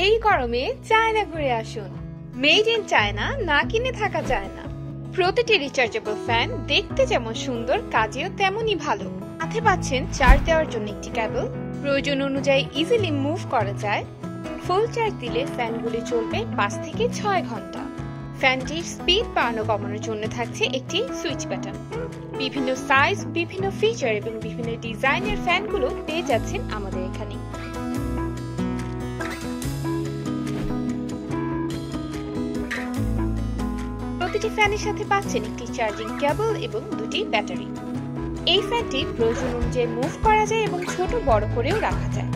এই গরমে চায়না ঘুরে আসুন। মেড ইন চায়না না কিনে থাকা যায় না। প্রতিটি রিচার্জেবল ফ্যান দেখতে যেমন সুন্দর, কাজেও তেমনই ভালো। সাথে পাচ্ছেন চার্জ দেওয়ার জন্য একটি কেবল, প্রয়োজন অনুযায়ী ইজিলি মুভ করা যায়। ফুল চার্জ দিলে ফ্যানগুলি চলবে 5 থেকে 6 ঘন্টা। ফ্যানটির স্পিড বাড়ানো কমানোর জন্য থাকছে একটি সুইচ বাটন। বিভিন্ন সাইজ, বিভিন্ন ফিচার এবং বিভিন্ন ডিজাইনের ফ্যানগুলো পেয়ে যাচ্ছেন আমাদের এখানে। প্রতিটি ফ্যানের সাথে পাচ্ছেন একটি চার্জিং কেবল এবং দুটি ব্যাটারি। এই ফ্যানটি প্রয়োজন অনুযায়ী মুভ করা যায় এবং ছোট বড় করেও রাখা যায়।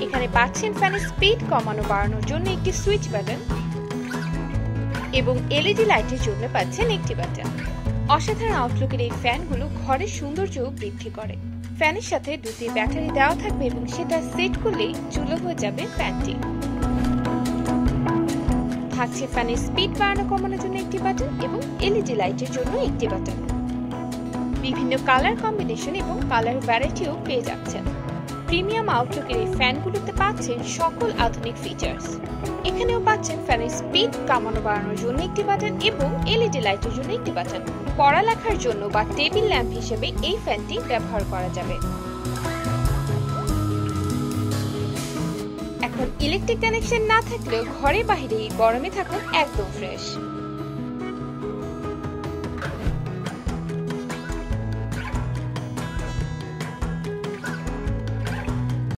এখানে পাচ্ছেন ফ্যানের স্পিড কমানো বাড়ানোর জন্য একটি সুইচ বাটন এবং এলইডি লাইটের জন্য পাচ্ছেন একটি বাটন। অসাধারণ আউটলুকের এই ফ্যানগুলো ঘরের সৌন্দর্য বৃদ্ধি করে। ফ্যানের সাথে দুটি ব্যাটারি দেওয়া থাকবে এবং সেটা সেট করলেই চুলো হয়ে যাবে ফ্যানটি। থাকছে ফ্যানের স্পিড বাড়ানো কমানোর জন্য একটি বাটন এবং এলইডি লাইটের জন্য একটি বাটন। বিভিন্ন কালার কম্বিনেশন এবং কালার ভ্যারাইটিও পেয়ে যাচ্ছেন। প্রিমিয়াম আউটলুকের এই ফ্যানগুলোতে পাচ্ছেন সকল আধুনিক ফিচার্স। এখানেও পাচ্ছেন ফ্যানের স্পিড কমানো বাড়ানোর জন্য একটি বাটন এবং এলইডি লাইটের জন্য একটি বাটন। পড়ালেখার জন্য বা টেবিল ল্যাম্প হিসেবে এই ফ্যানটি ব্যবহার করা যাবে। এখন ইলেকট্রিক কানেকশন না থাকলেও ঘরে বাইরে গরমে থাকুন একদম ফ্রেশ।